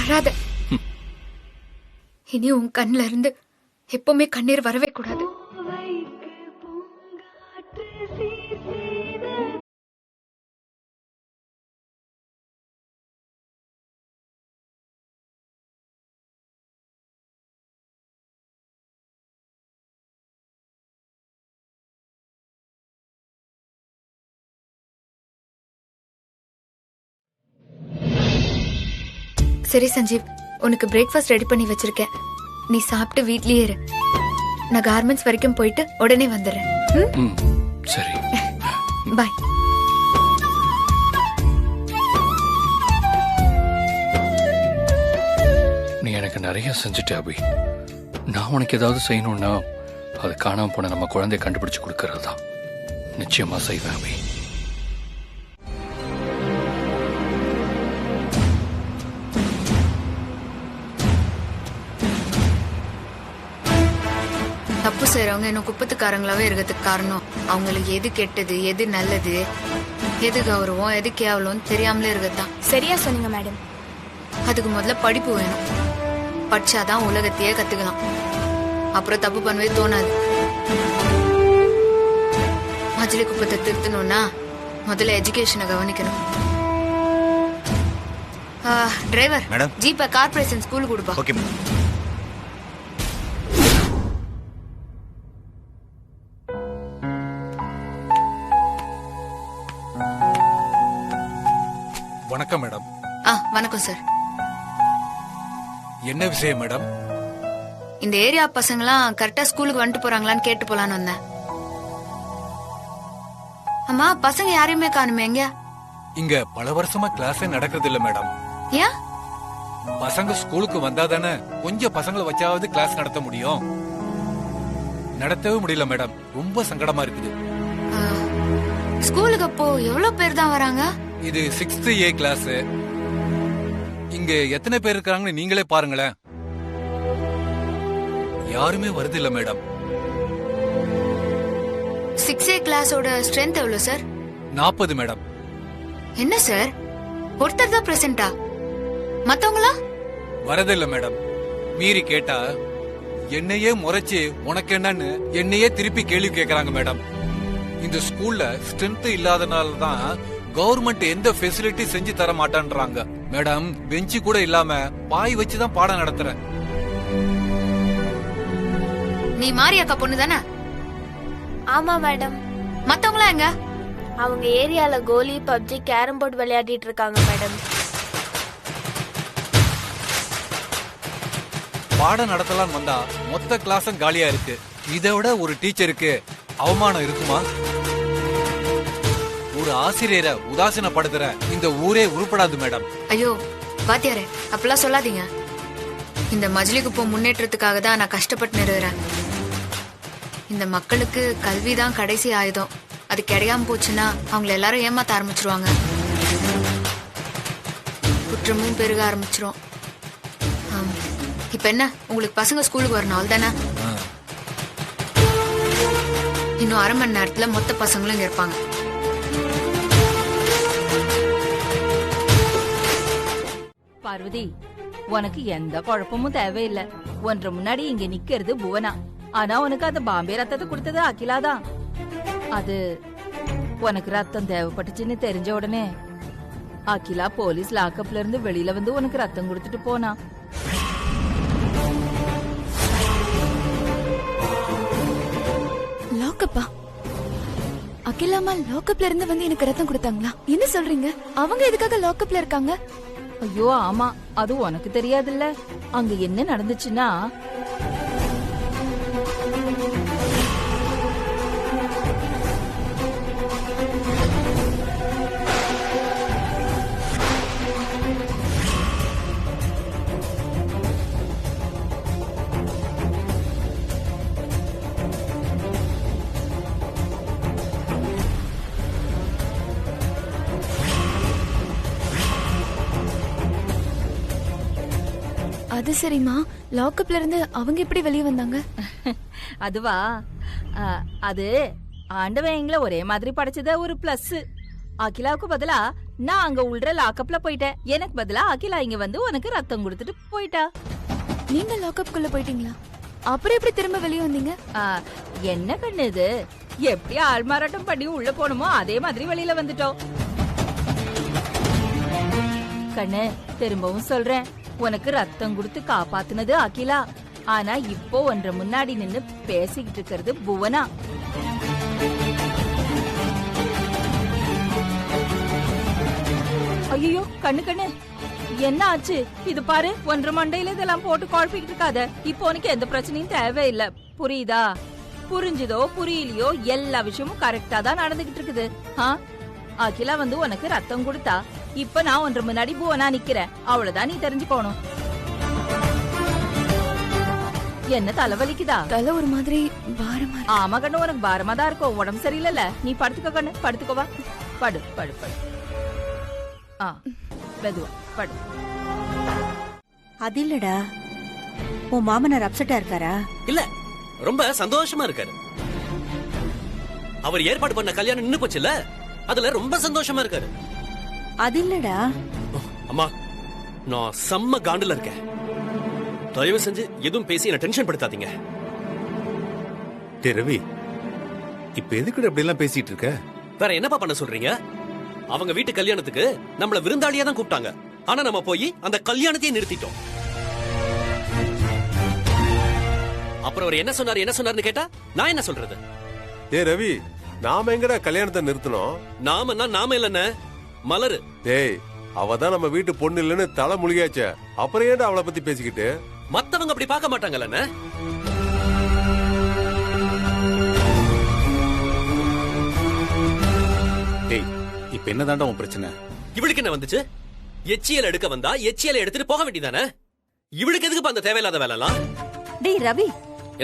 அழாத. இனி உன் கண்ணுல இருந்து எப்பவுமே கண்ணீர் வரவே கூடாது. சரி சஞ்சீவ், உனக்கு பிரேக்ஃபாஸ்ட் ரெடி பண்ணி வச்சிருக்கேன். நீ சாப்பிட்டு வீட்லயே இரு. நான் கார்மெண்ட்ஸ் வரைக்கும் போயிட்டு உடனே வந்துடுறேன்.
சரி,
பாய்.
நீ எனக்கு நிறைய செஞ்சுட்ட அபி. நான் உனக்கு ஏதாவது செய்யணும்னா அது காணாம போன நம்ம குழந்தைய கண்டுபிடிச்சு கொடுக்கறது தான். நிச்சயமா செய்வேன் அபி.
தப்பு செய்யறவங்க இன்னும் குப்பத்துக்காரங்களாவே இருக்கிறதுக்கு காரணம் அவங்களுக்கு எது கெட்டது, எது நல்லது, எது கௌரவம், எது கேவலம் தெரியாமலே இருக்கத்தான்.
சரியா சொன்னீங்க மேடம்.
அதுக்கு முதல்ல படிப்பு வேணும். படிச்சாதான் உலகத்தையே கத்துக்கலாம். அப்புறம் தப்பு பண்ணவே தோணாது. மஜ்லி குப்பத்தை திருத்தணும்னா முதல்ல எஜுகேஷனை கவனிக்கணும். டிரைவர், ஜீப்பை கார்பரேஷன் ஸ்கூலுக்கு கொடுப்பா.
ஓகே.
வணக்கம் மேடம்.
வணக்கம் சார்.
என்ன விஷயம் மேடம்?
இந்த ஏரியா பசங்களாம் கரெக்டா ஸ்கூலுக்கு வந்துட்டு போறாங்களான்னு கேட்டு போலான்னு வந்தேன். அம்மா, பசங்க யாரையுமே காணுமே. எங்க?
இங்க பல வருஷமா கிளாஸே நடக்கிறது இல்ல மேடம்.
ஏன்?
பசங்க ஸ்கூலுக்கு வந்தாதானே கொஞ்சம் பசங்களை வச்சாவது கிளாஸ் நடத்த முடியும். நடத்தவே முடியல மேடம். ரொம்ப சங்கடமா இருக்குது.
ஸ்கூலுக்கு அப்போ எவ்வளவு பேர் தான் வராங்க?
இது 6th A கிளாஸ். இங்க எத்தனை பேர் இருக்காங்கன்னு நீங்களே பாருங்களேன். யாருமே வருது இல்ல மேடம்.
6A கிளாஸோட ஸ்ட்ரென்த் எவ்வளவு சார்?
40 மேடம்.
என்ன சார், ஒருத்தர் தான் பிரசன்டா? மத்தவங்களா
வரதில்ல மேடம். மீறி கேட்டா என்னையே முறைச்சு உனக்கு என்னன்னு என்னையே திருப்பி கேள்வி கேக்குறாங்க மேடம். இந்த ஸ்கூல்ல ஸ்ட்ரென்த் இல்லாதனால தான் கவர்மெண்ட் எந்த ஃபெசிலிட்டி செஞ்சு தர மாட்டான்றாங்க மேடம். பெஞ்சு கூட இல்லாம பாய் வச்சுதான் பாடம் நடத்துறேன்.
நீ மாரியாக்கா பொண்ணு தானே?
ஆமா மேடம்.
மத்தவங்களா எங்க?
அவங்க ஏரியால கோலி, பப்ஜி, கேரம் போர்டு விளையாடிட்டு இருக்காங்க மேடம்.
பாடம் நடத்தலாம் வந்தா மொத்த கிளாஸும் காலியா இருக்கு. இதை விட ஒரு டீச்சருக்கு அவமானம் இருக்குமா? ஒரு ஆசிரியரை உதாசீனப்படுத்துற இந்த ஊரே உருப்படாது மேடம்.
ஐயோ வாத்தியாரே, அப்பெல்லாம் சொல்லாதீங்க. இந்த மஜ்லி குப்பம் முன்னேற்றத்துக்காக தான் நான் கஷ்டப்பட்டு நிறுவுறேன். இந்த மக்களுக்கு கல்விதான் கடைசி ஆயுதம். அது கிடையாம போச்சுன்னா அவங்கள எல்லாரும் ஏமாத்த ஆரம்பிச்சிருவாங்க. குற்றமும் பெருக ஆரம்பிச்சிரும். இப்ப என்ன உங்களுக்கு பசங்க ஸ்கூலுக்கு வரணும் அவ்வளவுதானே? இன்னும் அரை மணி நேரத்துல மொத்த பசங்களும் இங்க இருப்பாங்க.
பார்வதி, உனக்கு எந்த குழப்பமும் தேவையில்லை. ஒன்றரை முன்னாடி இங்க நிக்கிறது புவனா. ஆனா உனக்கு அந்த பாம்பே ரத்தத்தை கொடுத்தது அகிலாதான். அது உனக்கு ரத்தம் தேவைப்பட்டுச்சுன்னு தெரிஞ்ச உடனே அகிலா போலீஸ் லாக்கப்ல இருந்து வெளியில வந்து உனக்கு ரத்தம் கொடுத்துட்டு போனா.
லாக்கப்பா? அகிலாமா லாக்கப்ல இருந்து வந்து எனக்கு ரத்தம் கொடுத்தாங்களா? என்ன சொல்றீங்க? அவங்க எதுக்காக லாக்கப்ல இருக்காங்க?
ஐயோ ஆமா, அது உனக்கு தெரியாதுல்ல. அங்க என்ன நடந்துச்சுன்னா,
அது சரிம்மா, லாக்கப்ல இருந்து அவங்க எப்படி வெளியே வந்தாங்க?
அதுவா, அது ஆண்டவன் எங்களை ஒரே மாதிரி படைச்சத ஒரு பிளஸ். அகிலாவுக்கு பதிலா நான் அங்க உள்ள லாக்கப்ல போயிட்டேன். எனக்கு பதிலா அகிலா இங்க வந்து உனக்கு ரத்தம் கொடுத்துட்டு போயிட்டா.
நீங்க லாக்கப்குள்ள போயிட்டீங்களா? அப்புறம் எப்படி திரும்ப வெளியே வந்தீங்க?
என்ன கண்ணு இது, எப்படி ஆள்மாறாட்டம் பண்ணி உள்ள போனோமோ அதே மாதிரி வெளியில வந்துட்டோம். கண்ணு, திரும்பவும் சொல்றேன், உனக்கு ரத்தம் கொடுத்து காப்பாத்துனது அகிலா. ஆனா இப்போ ஒன்ற முன்னாடி நின்னு பேசிக்கிட்டு இருக்கிறது புவனா. ஐயோ கண்ணு கண்ணு, என்ன ஆச்சு? இது பாரு, ஒன்ற மண்டையில இதெல்லாம் போட்டு குழப்பிக்கிட்டு இருக்காத. இப்போ உனக்கு எந்த பிரச்சனையும் தேவையில்லை, புரியுதா? புரிஞ்சுதோ புரியலையோ, எல்லா விஷயமும் கரெக்டா தான் நடந்துகிட்டு இருக்குது. அகிலா வந்து உனக்கு ரத்தம் கொடுத்தா, இப்ப நான் ஒன்ற முன்னாடி புவனா நிக்கிறேன். அவ்வளவுதான் நீ தெரிஞ்சுக்கணும். என்ன தலைவலிக்குதா?
தலை ஒரு மாதிரி பாரமா.
ஆமா கண்ணு, உனக்கு பாரமா தான் இருக்கும். உடம்பு சரியில்லைல்ல, நீ படுத்துக்கோ கண்ணு, படுத்துக்கோவா. படு படு படு. மெதுவா படு.
அது இல்லடா, உன் மாமனார் அப்செட்டா இருக்காரா?
இல்ல, ரொம்ப சந்தோஷமா இருக்காரு. அவர் ஏற்பாடு பண்ண கல்யாணம் நின்னு போச்சுல்ல, அதுல ரொம்ப சந்தோஷமா இருக்காரு.
அது இல்லடா.
அம்மா, நான் செம்ம காண்டுல இருக்கேன். தயவு செஞ்சு எதுவும் பேசி என்ன டென்ஷன் படுத்தாதீங்க.
ரவி, இப்ப எதுக்கு அப்படி எல்லாம் பேசிட்டு இருக்க?
வேற என்னப்பா பண்ண சொல்றீங்க? அவங்க வீட்டு கல்யாணத்துக்கு நம்மள விருந்தாளியா தான் கூப்பிட்டாங்க. ஆனா நம்ம போய் அந்த கல்யாணத்தையே நிறுத்திட்டோம். அப்புறம் அவர் என்ன சொன்னாருன்னு கேட்டா நான் என்ன சொல்றது?
ரவி, நாம எங்கடா கல்யாணத்தை நிறுத்தணும்?
நாம இல்லன்னு மலரு.
டேய், அவதான் நம்ம வீட்டு பொண்ணு இல்லன்னு தலை முழுகியாச்சே. அப்புறம் ஏன்டா அவளை பத்தி பேசிக்கிட்டு?
மத்தவங்க அப்படி பார்க்க மாட்டாங்கல்ல.
டேய், இப்ப என்னதான்டா உன் பிரச்சனை?
இவளுக்கு என்ன வந்துச்சு? எச்சியல் எடுக்க வந்தா எச்சியலை எடுத்துட்டு போக வேண்டியதானே? இவளுக்கு எதுக்கு அந்த தேவையில்லாத வேலைலாம்?
டேய் ரவி,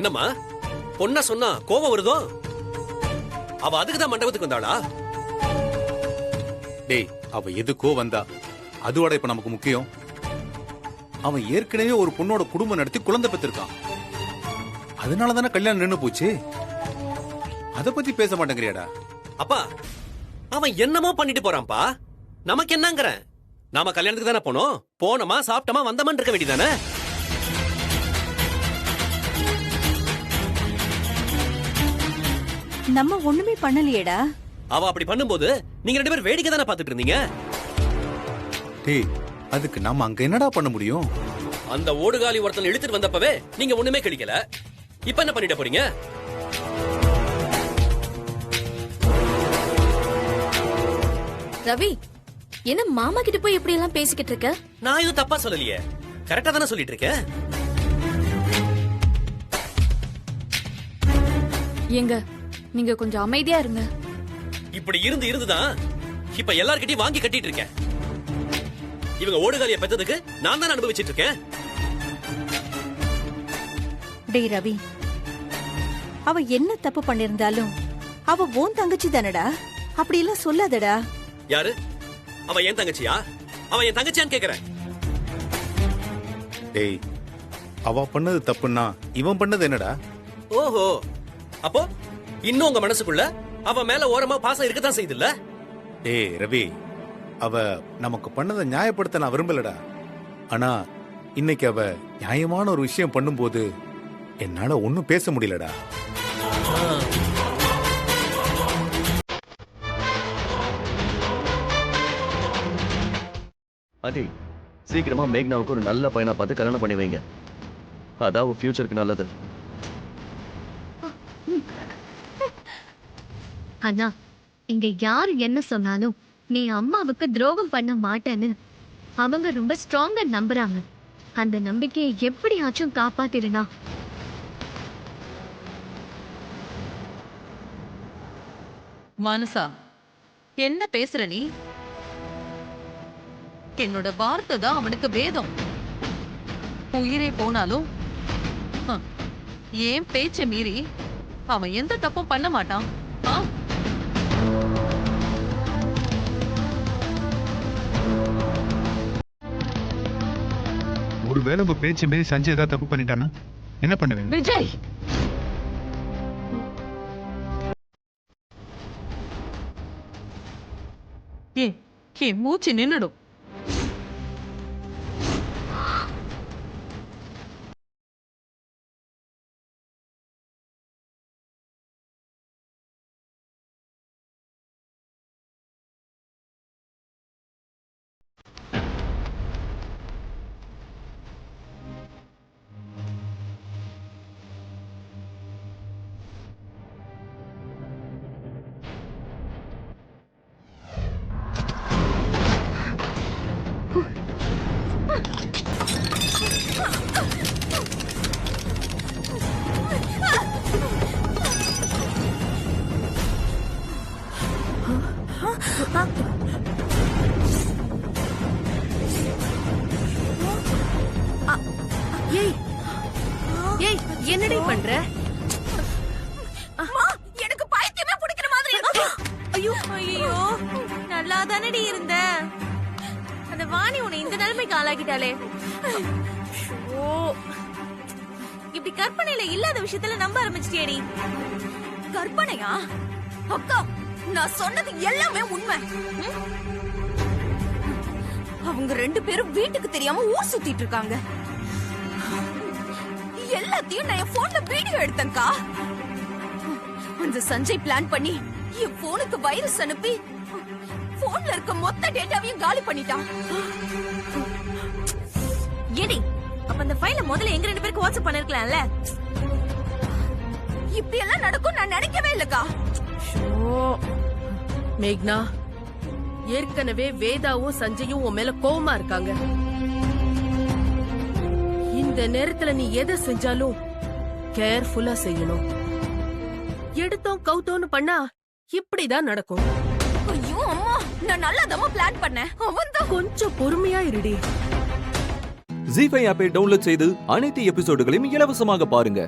என்னம்மா பொண்ண சொன்னா கோபம் வருதோ? அவ அதுக்குதான் மண்டபத்துக்கு வந்தாளா?
டேய், அவ எதுக்கோ வந்தா, அதுவோட இப்ப நமக்கு முக்கியம். அவன் ஏற்கனவே ஒரு பொண்ணோட குடும்பம் நடத்தி குழந்தை பெற்றிருக்கான். அதனாலதானே கல்யாணம் நின்னு போச்சு. அத பத்தி பேச மாட்டேங்கிறியாடா?
அப்பா, அவன் என்னமோ பண்ணிட்டு போறான்ப்பா. நமக்கு என்னங்கற? நாம கல்யாணத்துக்கு தானே போனோம். போனோமா, சாப்பிட்டோமா, வந்தோமா இருக்க வேண்டியதானே?
நம்ம ஒண்ணுமே பண்ணலையேடா.
அவ அப்படி பண்ணும்போது நீங்க ரெண்டு பேரும் வேடிக்கை தானே பாத்துட்டு இருந்தீங்க.
டேய், அதுக்கு நாம அங்க என்னடா பண்ண முடியும்?
அந்த ஓடுகாலி ஒருத்தன் இழுத்துட்டு வந்தப்பவே நீங்க ஒண்ணுமே கிடைக்கல. இப்ப என்ன பண்ணிட போறீங்க?
ரவி, என்ன மாமா கிட்ட போய் எப்படி எல்லாம் பேசிக்கிட்டு இருக்க?
நான் எதுவும் தப்பா சொல்லலையே, கரெக்டா தானே சொல்லிட்டு இருக்கேன்.
எங்க நீங்க கொஞ்சம் அமைதியா இருங்க.
இப்படி இருந்துதான் இப்ப எல்லார்கிட்டயும் வாங்கி கட்டிட்டு இருக்கேன். இவங்க ஓடுகாலிய பெற்றதுக்கு நான் தான் அனுபவிச்சிட்டு இருக்கேன்.
டேய் ரவி, அவ என்ன தப்பு பண்ணிருந்தாலும் அவ உன் தங்கச்சி தானடா. அப்படி எல்லாம் சொல்லாதடா.
யாரு அவ? என் தங்கச்சியா? அவ என் தங்கச்சியான்னு கேக்குறேன்.
டேய், அவ பண்ணது தப்புன்னா இவன் பண்ணது என்னடா?
ஓஹோ, அப்போ இன்னும் உங்க மனசுக்குள்ள அவ மேல ஓரமா பாசம் இருக்கத்தான் செய்யுதுல்ல?
டேய் ரவி, அவ நமக்கு பண்ணதை நியாயப்படுத்த நான் விரும்பலடா. ஆனா இன்னைக்கு அவ நியாயமான ஒரு விஷயம் பண்ணும்போது என்னால ஒன்னும் பேச முடியலடா.
ஆண்டி, சீக்கிரமா மேக்னாவுக்கு ஒரு நல்ல பையனா பார்த்து கல்யாணம் பண்ணி வைங்க. அதான் ஃபியூச்சருக்கு நல்லது.
அண்ணா, இங்க யாரு என்ன சொன்னாலும் நீ அம்மாவுக்கு துரோகம் பண்ண மாட்டேன்னு அவங்க ரொம்ப ஸ்ட்ராங்கா நம்புறாங்க. அந்த நம்பிக்கையை எப்படியாச்சும் காப்பாத்திருனா.
மனுஷா, என்ன பேசுற நீ? என்னோட வார்த்தை தான் அவனுக்கு வேதம். உயிரே போனாலும் ஏன் பேச்ச மீறி அவன் எந்த தப்பும் பண்ண மாட்டான்.
ஒருவேளை உங்க பேச்சு மீறி சஞ்சய் ஏதாவது தப்பு பண்ணிட்டானா என்ன பண்ணுவீங்க?
விஜய், ஏன் மூச்சு நின்னுடும்.
என்னடி பண்ற?
எனக்கு பைத்தியமே பிடிக்கிற மாதிரி இருக்கு.
ஐயோ ஐயோ, நல்லா தானடி இருந்த. அந்த வாணி உன்னை இந்த நிலைமைக்கு ஆளாக்கிட்டாளே. ஓ, இப்படி கற்பனையில இல்லாத விஷயத்துல நம்ப ஆரம்பிச்சிட்டியேடி.
கற்பனையா? அக்கா, நான் சொன்னது எல்லாமே உண்மை. அவங்க 2 பேரும் வீட்டுக்கு தெரியாம ஊர் சுத்திட்டு இருக்காங்க. எல்லாத்தையும் நான் என் போன்ல வீடியோ எடுத்தேன்க்கா. அந்த சஞ்சய் பிளான் பண்ணி என் போனுக்கு வைரஸ் அனுப்பி போன்ல இருக்க மொத்த டேட்டாவையும் காலி பண்ணிட்டான்.
ஏடி, அப்ப அந்த ஃபைல முதல்ல எங்க 2 பேருக்கு வாட்ஸ்அப் பண்ணிருக்கலாம்ல.
இப்படி எல்லாம் நடக்கும் நான் நினைக்கவே இல்லக்கா.
மேக்னா, ஏற்கனவே வேதாவும் சஞ்சயும் உன் மேல கோவமா இருக்காங்க. இந்த நேரத்துல நீ எதை செஞ்சாலும் கேர்ஃபுல்லா செய்யணும். எடுத்தோம் கவுத்தோன்னு பண்ணா இப்படிதான் நடக்கும்.
ஐயோ அம்மா, நான் நல்லதமா பிளான் பண்ணேன். அவன் தான்
கொஞ்சம் பொறுமையா இருடி.
ஜீ5 ஆப்பை டவுன்லோட் செய்து அனைத்து எபிசோடுகளையும் இலவசமாக பாருங்க.